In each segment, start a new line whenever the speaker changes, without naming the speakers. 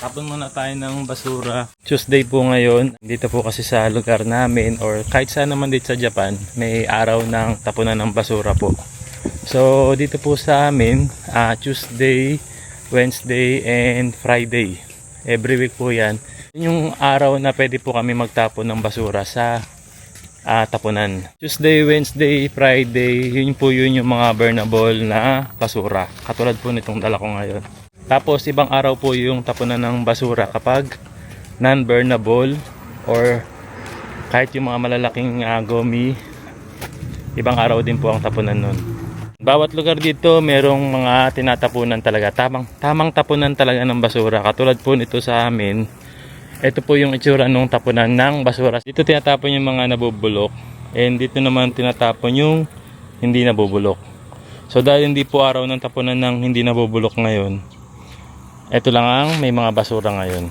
Tapon muna tayo ng basura. Tuesday po ngayon. Dito po kasi sa lugar namin or kahit saan naman dito sa Japan, may araw ng tapunan ng basura po. So dito po sa amin, Tuesday, Wednesday, and Friday. Every week po yan. Yun yung araw na pwede po kami magtapon ng basura sa tapunan. Tuesday, Wednesday, Friday, yun yung mga burnable na basura. Katulad po nitong dala ko ngayon. Tapos ibang araw po yung tapunan ng basura kapag non-burnable or kahit yung mga malalaking gummy, ibang araw din po ang tapunan nun. Bawat lugar dito merong mga tinatapunan talaga, tamang tapunan talaga ng basura. Katulad po nito sa amin, ito po yung itsura ng tapunan ng basura. Dito tinatapon yung mga nabubulok, and dito naman tinatapon yung hindi nabubulok. So dahil hindi po araw ng tapunan ng hindi nabubulok ngayon, ito lang ang may mga basura ngayon.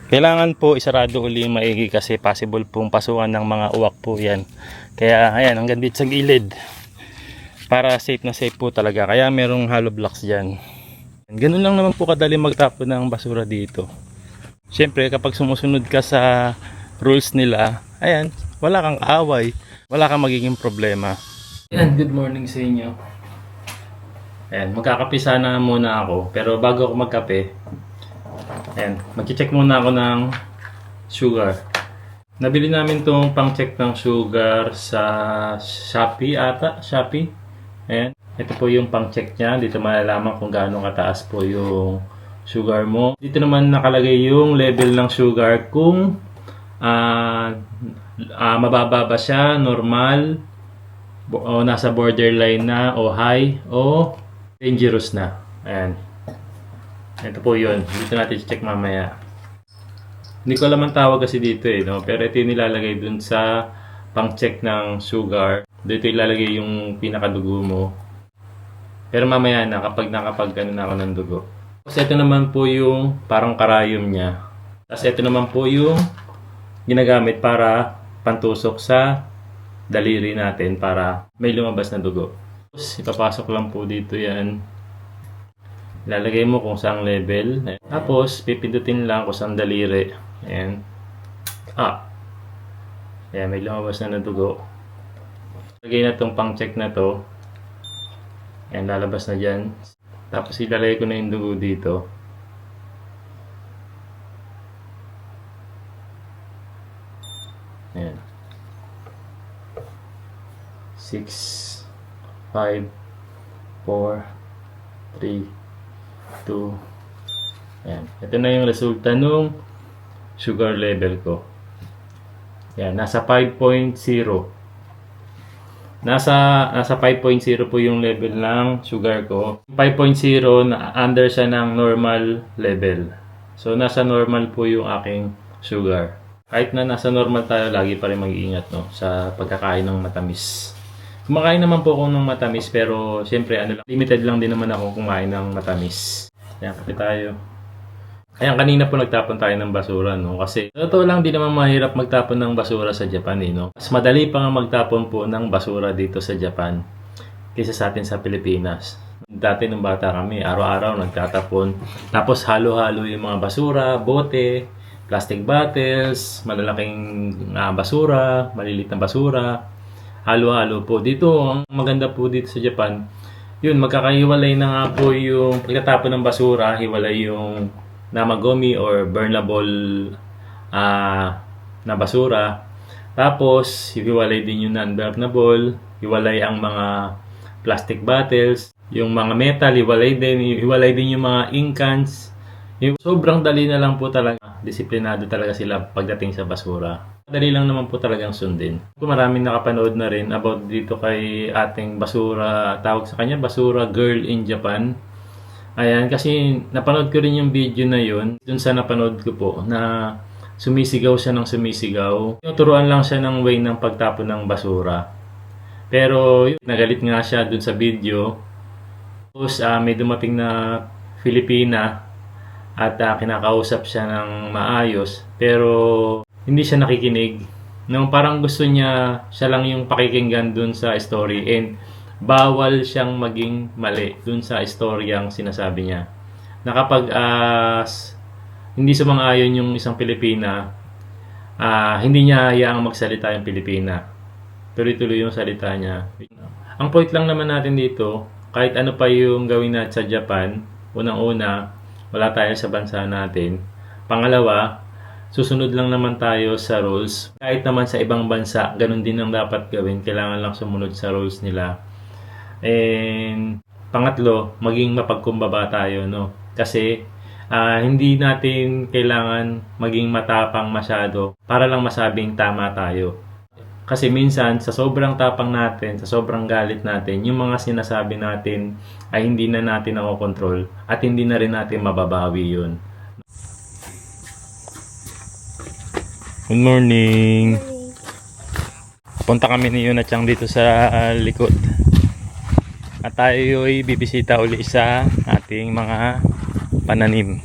Kailangan po isarado uli maigi kasi possible pong pasukan ng mga uwak po yan. Kaya ayan, hanggang dito sa gilid. Para safe na safe po talaga. Kaya merong hollow blocks dyan. Ganun lang naman po kadali magtapon ng basura dito. Siyempre kapag sumusunod ka sa rules nila, ayan, wala kang away. Wala kang magiging problema. Ayan, good morning sa inyo. Ayan, magkakape sana muna ako. Pero bago ako magkape, ayan, mag-check muna ako ng sugar. Nabili namin tong pang-check ng sugar sa Shopee ata. Shopee. Ayan. Ito po yung pang-check niya. Dito malalaman kung gaano kataas po yung sugar mo. Dito naman nakalagay yung level ng sugar kung mababa ba siya, normal, o nasa borderline na, o high, o dangerous na. Ayan. Ito po yun. Dito natin check mamaya. Hindi ko alam ang tawag kasi dito no? Pero ito yung nilalagay dun sa pang-check ng sugar. Dito ilalagay yung pinakadugo mo. Pero mamaya na kapag nakapag-ano na ako ng dugo. Tapos ito naman po yung parang karayom niya. Tapos ito naman po yung ginagamit para pantusok sa daliri natin para may lumabas na dugo. Tapos ipapasok lang po dito yan. Ilalagay mo kung saang level. Tapos, pipindutin lang kung saang daliri. Ayan. Ayan, may lumabas na dugo. Lagay na itong pang-check na to. Ayan, lalabas na dyan. Tapos, ilalagay ko na yung dugo dito. Ayan. 6, 5, 4, 3, 2. Ayan. Ito na yung resulta nung sugar level ko. Ayan. Nasa 5.0. Nasa 5.0 po yung level ng sugar ko. 5.0 na under siya ng normal level. So, nasa normal po yung aking sugar. Kahit na nasa normal tayo, lagi pa rin mag-iingat no, sa pagkakain ng matamis. Kumakain naman po ako ng matamis pero siyempre limited lang din naman ako kumain ng matamis. Ayan, kape tayo. Ayan, kanina po nagtapon tayo ng basura, no? Kasi totoo lang, di naman mahirap magtapon ng basura sa Japan, no? Mas madali pa nga magtapon po ng basura dito sa Japan kaysa sa atin sa Pilipinas. Dati nung bata kami, araw-araw nagtatapon. Tapos halo-halo yung mga basura, bote, plastic bottles, malalaking basura, malilit na basura. Halo-halo po. Dito, ang maganda po dito sa Japan, yun, magkakahiwalay na nga po yung pagtatapon ng basura, hiwalay yung namagumi or burnable na basura. Tapos, hiwalay din yung non-burnable, hiwalay ang mga plastic bottles, yung mga metal, hiwalay din yung mga ink cans. Sobrang dali na lang po talaga disiplinado talaga sila pagdating sa basura. Dali lang naman po talagang sundin. Maraming nakapanood na rin about dito kay ating basura, tawag sa kanya basura girl in Japan. Ayan, kasi napanood ko rin yung video na yun. Dun sa napanood ko po na sumisigaw siya ng sumisigaw. Turuan lang siya ng way ng pagtapon ng basura. Pero nagalit nga siya dun sa video. Tapos may dumating na Filipina at kinakausap siya ng maayos pero hindi siya nakikinig. No, parang gusto niya siya lang yung pakikinggan dun sa story and bawal siyang maging mali dun sa storyang sinasabi niya. Na kapag hindi sumang-ayon yung isang Pilipina, hindi niya hayaang magsalita yung Pilipina. Tuloy-tuloy yung salita niya. Ang point lang naman natin dito, kahit ano pa yung gawin natin sa Japan, unang-una, wala tayo sa bansa natin. Pangalawa, susunod lang naman tayo sa rules. Kahit naman sa ibang bansa, ganun din ang dapat gawin. Kailangan lang sumunod sa rules nila. And pangatlo, maging mapagkumbaba tayo, no? Kasi hindi natin kailangan maging matapang masyado para lang masabing tama tayo. Kasi minsan, sa sobrang tapang natin, sa sobrang galit natin, yung mga sinasabi natin ay hindi na natin nakokontrol at hindi na rin natin mababawi yun. Good morning! Punta kami ni Yunachang dito sa likod. At tayo ay bibisita uli sa ating mga pananim.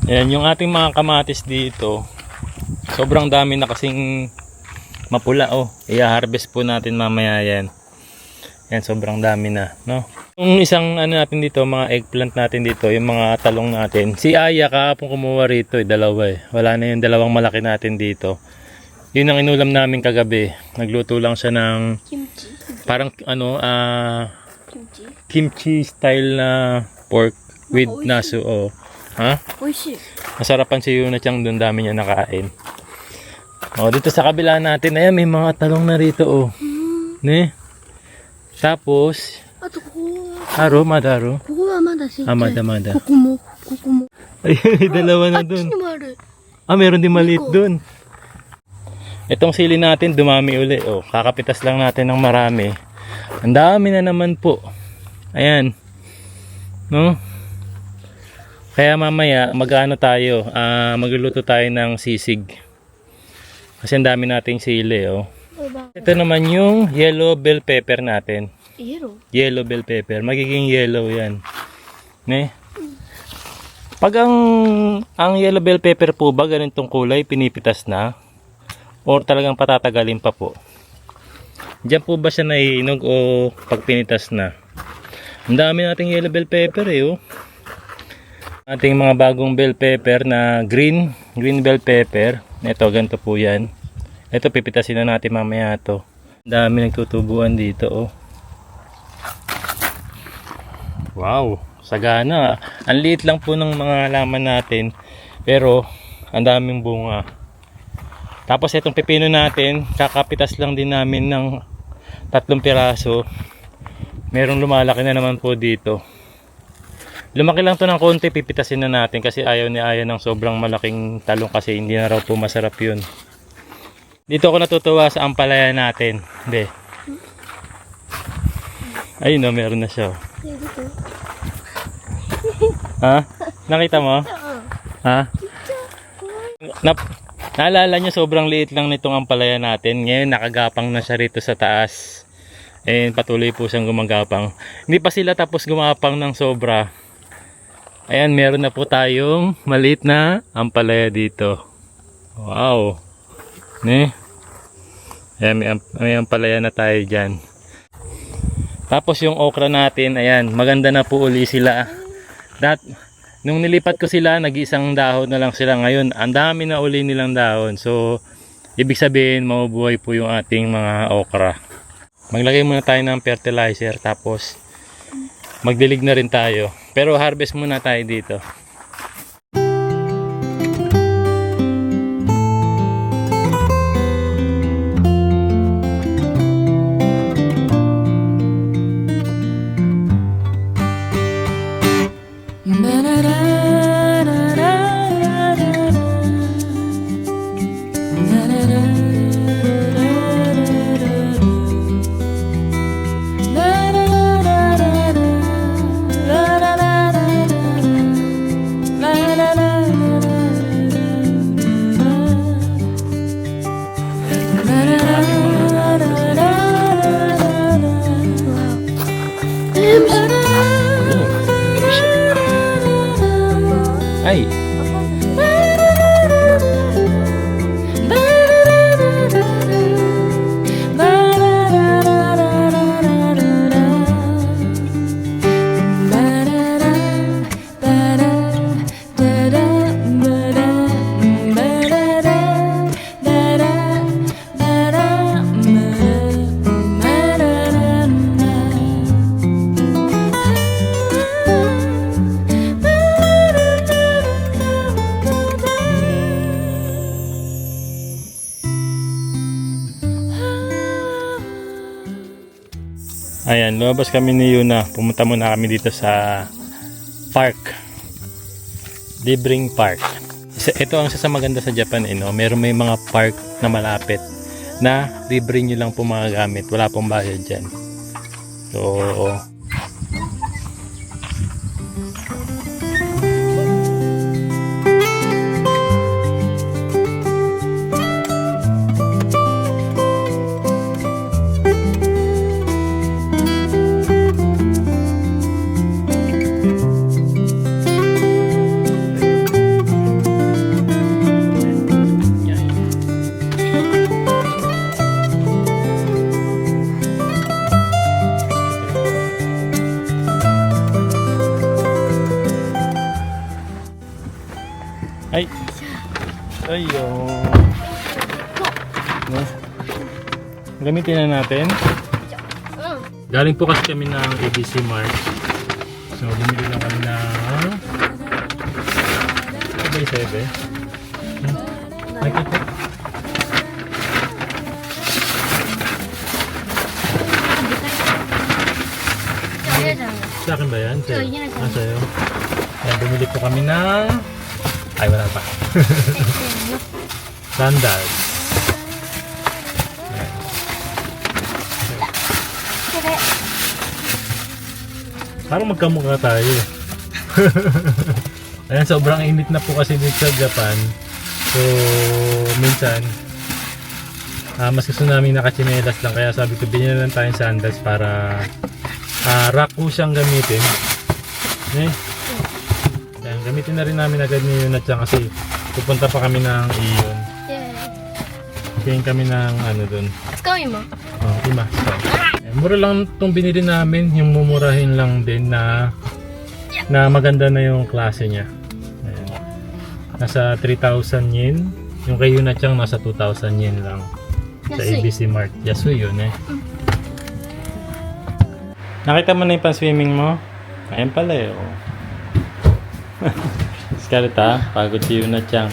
Ayan, yung ating mga kamatis dito, sobrang dami na kasing mapula, oh. I-harvest po natin mamaya yan. Yan, sobrang dami na, no? Yung isang natin dito, mga eggplant natin dito, yung mga talong natin. Si Aya kahapon kumuha rito, dalawa eh. Wala na yung dalawang malaki natin dito. Yun ang inulam namin kagabi. Nagluto lang siya ng kimchi. Parang kimchi style na pork with nasu, oh. Ha? Masarapan si Yunachang, doon dami niya nakain. Oh, dito sa kabila natin, ayan, may mga talong na rito, oh. Ne? Tapos, madaro. Mada. Ayun, may dalawa na dun. Meron din maliit dun. Itong sili natin, dumami uli, oh. Kakapitas lang natin ng marami. Ang dami na naman po. Ayan. No? Kaya mamaya, magluluto tayo ng sisig. Kasi ang dami nating sili, oh. Ito naman yung yellow bell pepper natin. Yellow bell pepper. Magiging yellow yan. Ne? Pag ang yellow bell pepper po ba, ganitong kulay, pinipitas na? Or talagang patatagalin pa po? Diyan po ba siya naiinog o pag pinitas na? Ang dami nating yellow bell pepper, eh, oh. Ating mga bagong bell pepper na green bell pepper. Ito, ganito po yan. Ito, pipitasin na natin mamaya ito. Dami nagtutubuan dito, oh. Wow, sagana. Ang liit lang po ng mga halaman natin, pero ang daming bunga. Tapos itong pepino natin, kakapitas lang din namin ng 3 piraso. Merong lumalaki na naman po dito. Lumaki lang to ng konti, pipitasin na natin kasi ayaw ni Aya ng sobrang malaking talong kasi hindi na raw po masarap yun. Dito ako natutuwa sa ampalaya natin. Be. Ayun, no, meron na siya. Ha? Nakita mo? Ha? Naalala nyo, sobrang liit lang nitong ampalaya natin. Ngayon nakagapang na siya rito sa taas. And patuloy po siyang gumagapang. Hindi pa sila tapos gumapang ng sobra. Ayan, meron na po tayong maliit na ampalaya dito. Wow. Ne? Ayan, may ampalaya na tayo dyan. Tapos yung okra natin, ayan, maganda na po uli sila. Nung nilipat ko sila, nag-iisang dahon na lang sila. Ngayon, ang dami na uli nilang dahon. So, ibig sabihin, mabubuhay po yung ating mga okra. Maglagay muna tayo ng fertilizer, tapos magdilig na rin tayo. Pero harvest muna tayo dito. Ay! Ayan, lumabas kami ni Yuna. Pumunta muna kami dito sa park. Libreng park. Ito ang isa sa maganda sa Japan, no? May mga park na malapit na libre nyo lang po mga gamit. Wala pong bayad dyan. So, ay! Ayun! No? Gamitin na natin. Galing po kasi kami ng ABC Mart. So, bumili lang kami ng Sabay 7. Ay, kito. Sa akin ba yan? Sa'yo. Ayan, bumili po kami ng ay, wala pa. Sandals. Ayan. Parang magkamukha tayo. Ayan, sobrang init na po kasi dito sa Japan. So, minsan, mas gusto namin nakachinelas lang. Kaya sabi ko, binili lang tayong sandals para rock po siyang gamitin. Eh, yan, gamitin na rin namin agad ni Yuna dyan kasi pupunta pa kami ng Iyon. Kain kami ng ano dun.
Gawin mo?
Oh, ima. So, mura lang itong binili namin. Yung mumurahin lang din na maganda na yung klase niya. Ayan. Nasa 3,000 yen. Yung kay Yuna dyan nasa 2,000 yen lang. Sa ABC Mart. Yasui yun eh. Nakita mo na yung pan-swimming mo? Ayan pala eh. Oh. Scarlett ha, pagod si Yuna Chang.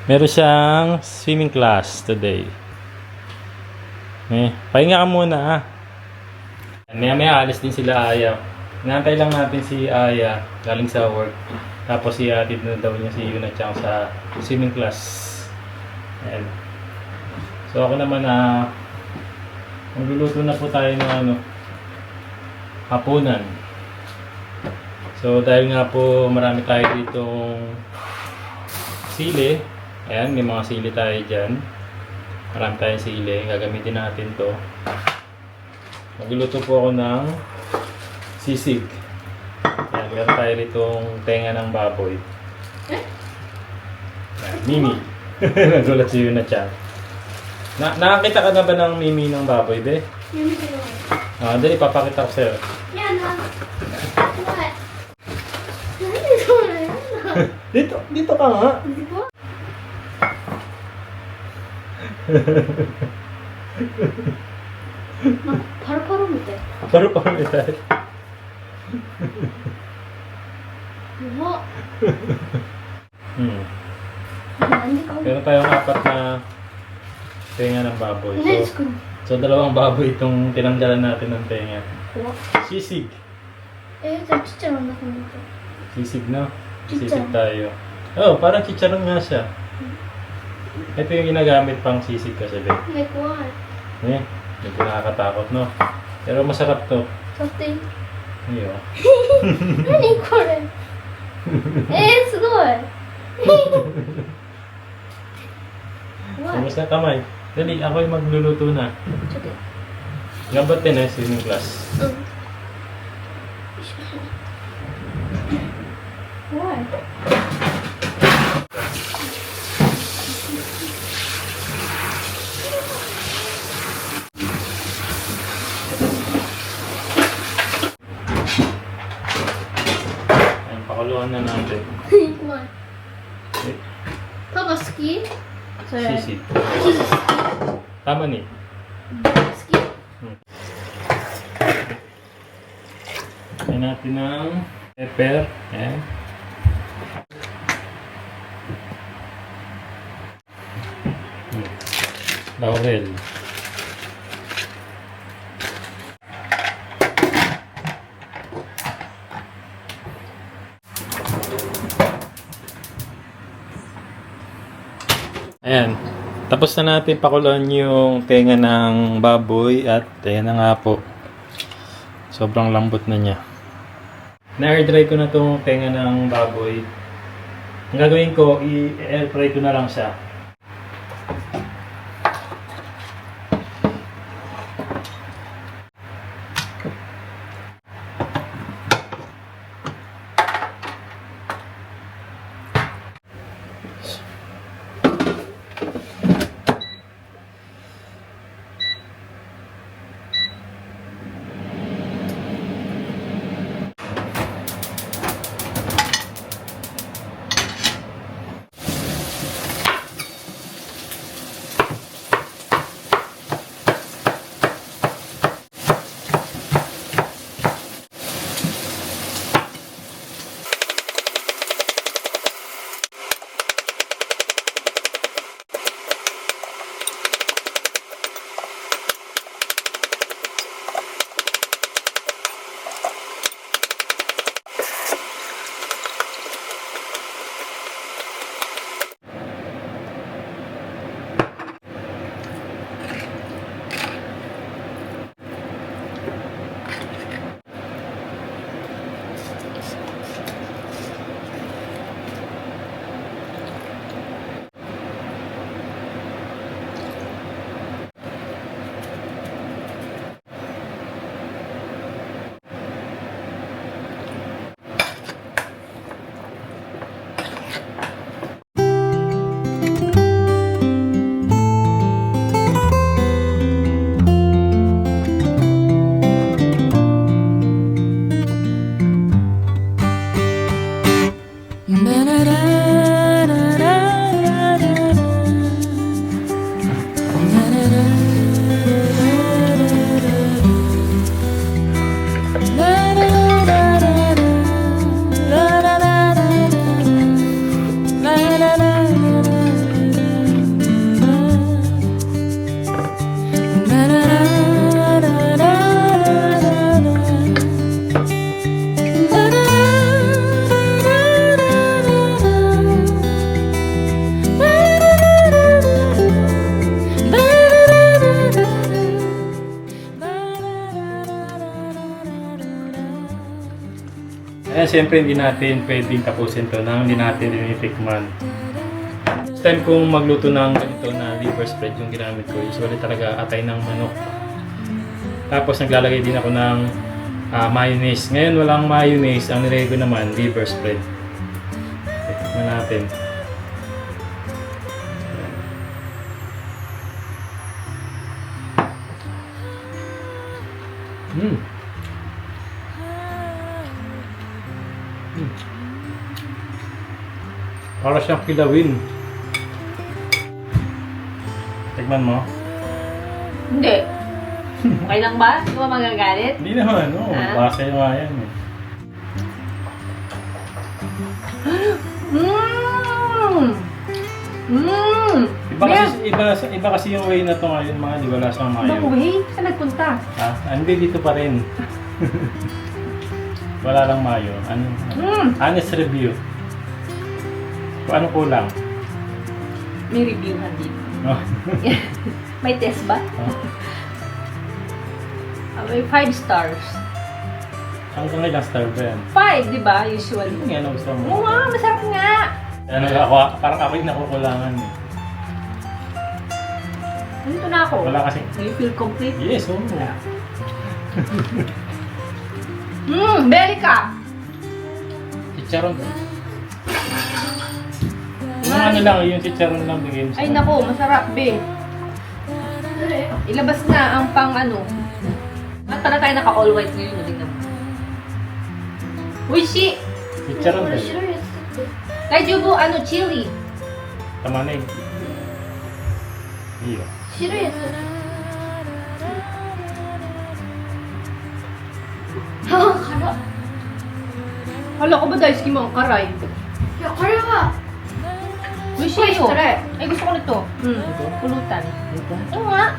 Meron siyang swimming class today. Pahinga ka muna ha. Maya alis din sila Aya. Inaantay lang natin si Aya galing sa work. Tapos iatid na daw niya si Yuna Chang sa swimming class. Ayan. So ako naman magluluto na po tayo ng hapunan. So dahil nga po marami tayo ditong sili, ayan, may mga sili tayo dyan. Marami tayong sili, gagamitin natin to. Magluluto po ako ng sisig. Ayan, meron tayo ditong tenga ng baboy. Ayan, Mimi. Nagulat si Yuna Chan. Nakakita ka na ba ng Mimi ng baboy, be?
Mimi ko.
Dali, papakita ko sa'yo.
Yan na. What?
Dito ka nga.
Paru-paru mitai.
Paru-paru mitai. Meron tayong 4 na tenga ng baboy. So dalawang baboy itong tinanggalan natin ng tenga. Sisig.
chicharon na kami ito.
Sisig na. Sisig tayo. Oh, parang chicharon nga siya. Ito yung ginagamit pang sisig kasi.
Like what?
Medyo nakakatakot, no? Pero masarap to.
Something.
Iyo.
Nani kore? Sugoi. What?
Kamusta kamay? Dali, ako yung magluluto na. Gabat din swimming class.
Why?
Sabawan na natin.
One.
Eh,
Papa ski.
Sisi.
Jesus.
Tama ni.
Ski.
Lagyan natin ng pepper. Ayan. Laurel. Ayan. Tapos na natin pakuloan yung tenga ng baboy at ayan na nga po. Sobrang lambot na niya. Na-air dry ko na itong tenga ng baboy. Ang gagawin ko, i-air fry ko na lang siya. Ayan, siyempre hindi natin pwedeng tapusin to nang hindi natin tinitikman. Next time kung magluto ng ganito na liver spread yung ginamit ko, usually talaga atay ng manok. Tapos naglalagay din ako ng mayonnaise. Ngayon walang mayonnaise, ang nilagay ko naman liver spread. Okay, tikman natin. Para siyang kilawin. Tikman mo?
Hindi. Okay lang ba? Hindi mo magagalit?
Hindi naman, no. Basa yung nga yan. Iba kasi yung way na to ngayon, mga di wala siyang mayo.
Ibang way? Saan nagpunta?
Hindi dito pa rin. Wala lang mayo. Honest review. Kung ano kulang?
May reviewhan dito.
Oh.
May test ba? May 5 stars.
Hanggang ilang star ba yan?
5, di ba? Usually.
Hindi nga, gusto mo.
Oo nga, masarap nga.
Parang ako yung nakukulangan eh.
Nandito na ako.
Wala kasi.
Do you feel complete?
Yes, oo.
Belly ka!
Chicharon ba? Yung ano lang, yung chicharon lang bigay mo sa
Ay nako, masarap be. Ilabas na ang pang ano. Ba't pala tayo naka all white ngayon? Tingnan mo. Uy, shi!
Chicharon din.
Kay Jubo, ano, chili.
Tama na yun. Iyo.
白いやつ。あ、辛っ。
Hala ko ba dahil mo ang karay?
いや、これは、
Uy, siyo.
Try.
Ay, gusto ko nito. Pulutan. Oo nga.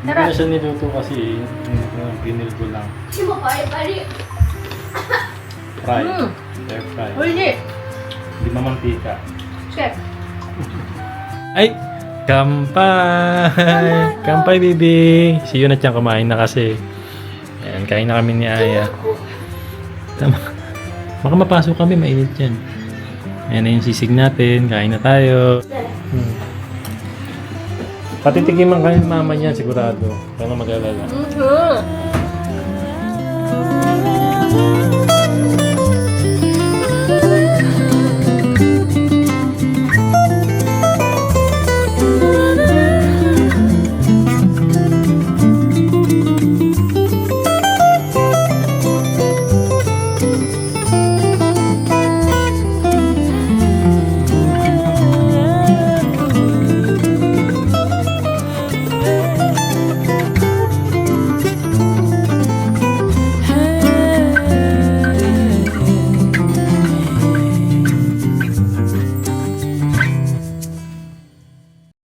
Hindi ko na siya niluto kasi pinil ko lang.
でもパリパリ。
Fry.
Mm.
Air fry.
Hindi.
Hindi mamantika.
Chef.
Ay! Kampay! Kampay, baby! Si Yun at yan kumain na kasi. Ayan, kain na kami ni Aya. Tama. Baka mapasok kami, mainit yan. Ayan na yung sisig natin. Kain na tayo. Patitikiman kayo ng mama niya, sigurado. Kaya mag-alala.
Mhm.